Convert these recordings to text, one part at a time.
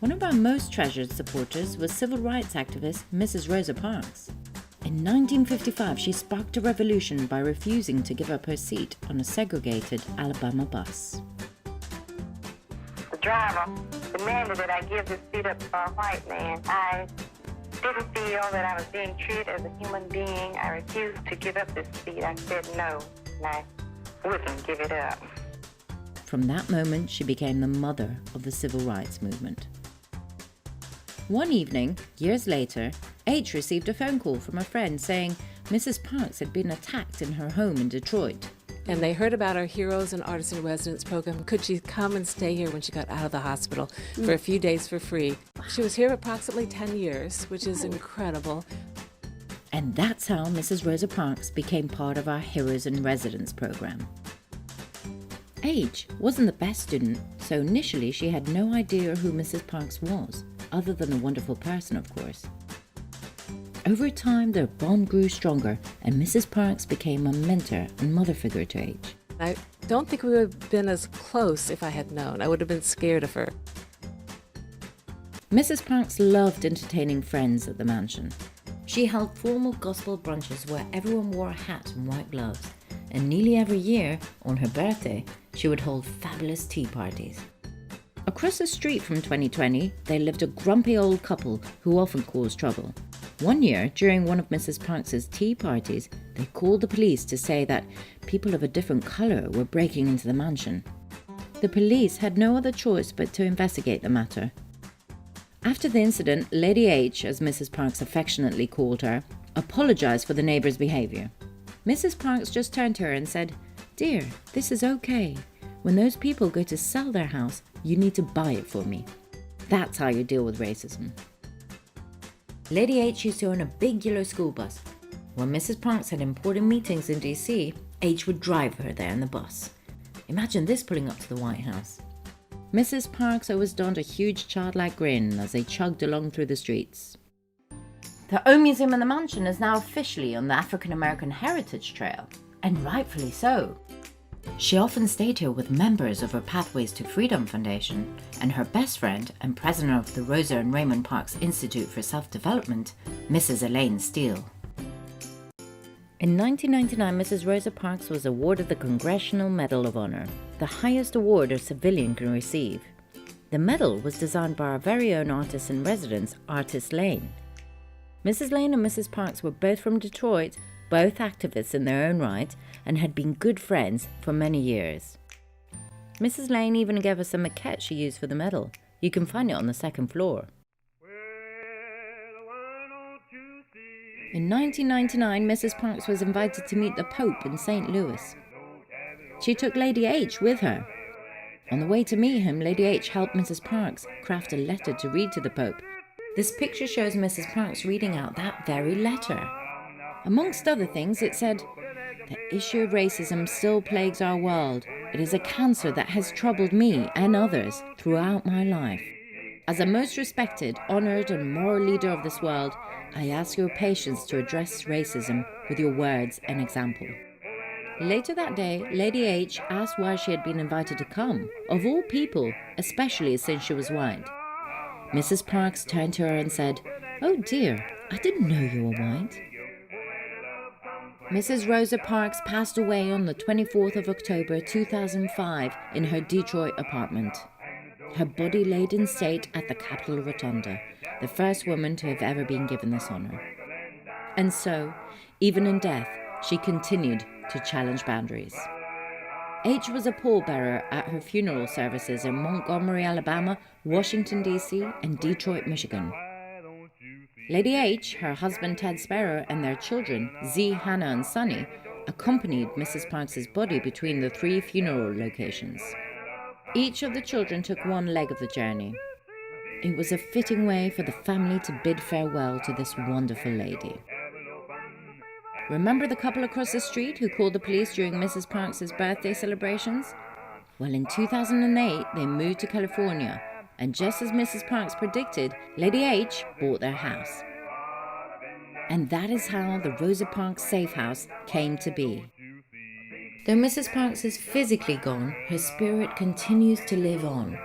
One of our most treasured supporters was civil rights activist Mrs. Rosa Parks. In 1955, she sparked a revolution by refusing to give up her seat on a segregated Alabama bus. The driver demanded that I give this seat up to a white man. I didn't feel that I was being treated as a human being. I refused to give up this seat. I said no, and I wouldn't give it up. From that moment, she became the mother of the civil rights movement. One evening, years later, H received a phone call from a friend saying Mrs. Parks had been attacked in her home in Detroit. And they heard about our Heroes and Artists in Residence program. Could she come and stay here when she got out of the hospital for a few days for free? She was here approximately 10 years, which is incredible. And that's how Mrs. Rosa Parks became part of our Heroes in Residence program. H wasn't the best student, so initially she had no idea who Mrs. Parks was, other than a wonderful person, of course. Over time, their bond grew stronger, and Mrs. Parks became a mentor and mother figure to H. I don't think we would have been as close if I had known. I would have been scared of her. Mrs. Parks loved entertaining friends at the mansion. She held formal gospel brunches where everyone wore a hat and white gloves, and nearly every year, on her birthday, she would hold fabulous tea parties. Across the street from 2020, there lived a grumpy old couple who often caused trouble. One year, during one of Mrs. Parks' tea parties, they called the police to say that people of a different colour were breaking into the mansion. The police had no other choice but to investigate the matter. After the incident, Lady H, as Mrs. Parks affectionately called her, apologised for the neighbours' behaviour. Mrs. Parks just turned to her and said, "Dear, this is okay. When those people go to sell their house, you need to buy it for me." That's how you deal with racism. Lady H used to own a big yellow school bus. When Mrs. Parks had important meetings in DC, H would drive her there in the bus. Imagine this pulling up to the White House. Mrs. Parks always donned a huge childlike grin as they chugged along through the streets. The own museum in the mansion is now officially on the African American Heritage Trail, and rightfully so. She often stayed here with members of her Pathways to Freedom Foundation and her best friend and president of the Rosa and Raymond Parks Institute for Self-Development, Mrs. Elaine Steele. In 1999, Mrs. Rosa Parks was awarded the Congressional Medal of Honor, the highest award a civilian can receive. The medal was designed by our very own artist in residence, Artist Lane. Mrs. Lane and Mrs. Parks were both from Detroit, both activists in their own right, and had been good friends for many years. Mrs. Lane even gave us a maquette she used for the medal. You can find it on the second floor. In 1999, Mrs. Parks was invited to meet the Pope in St. Louis. She took Lady H with her. On the way to meet him, Lady H helped Mrs. Parks craft a letter to read to the Pope. This picture shows Mrs. Parks reading out that very letter. Amongst other things, it said, "The issue of racism still plagues our world. It is a cancer that has troubled me and others throughout my life. As a most respected, honoured and moral leader of this world, I ask your patience to address racism with your words and example." Later that day, Lady H asked why she had been invited to come, of all people, especially since she was white. Mrs. Parks turned to her and said, "Oh dear, I didn't know you were white." Mrs. Rosa Parks passed away on the 24th of October 2005 in her Detroit apartment. Her body laid in state at the Capitol Rotunda, the first woman to have ever been given this honor. And so, even in death, she continued to challenge boundaries. H was a pallbearer at her funeral services in Montgomery, Alabama, Washington, D.C., and Detroit, Michigan. Lady H, her husband Ted Sparrow, and their children, Z, Hannah, and Sonny, accompanied Mrs. Parks' body between the 3 funeral locations. Each of the children took one leg of the journey. It was a fitting way for the family to bid farewell to this wonderful lady. Remember the couple across the street who called the police during Mrs. Parks' birthday celebrations? Well, in 2008, they moved to California, and just as Mrs. Parks predicted, Lady H bought their house. And that is how the Rosa Parks Safe House came to be. Though Mrs. Parks is physically gone, her spirit continues to live on.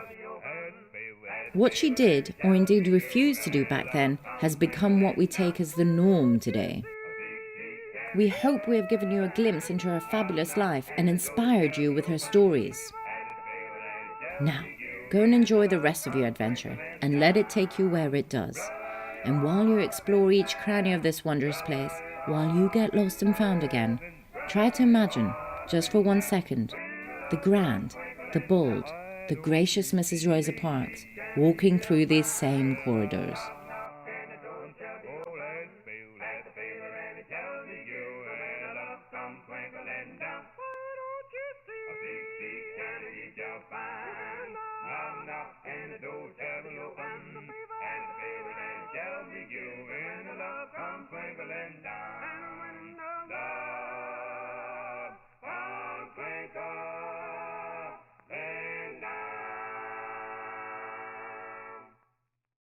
What she did, or indeed refused to do back then, has become what we take as the norm today. We hope we have given you a glimpse into her fabulous life and inspired you with her stories. Now, go and enjoy the rest of your adventure and let it take you where it does. And while you explore each cranny of this wondrous place, while you get lost and found again, try to imagine, just for 1 second, the grand, the bold, the gracious Mrs. Rosa Parks walking through these same corridors.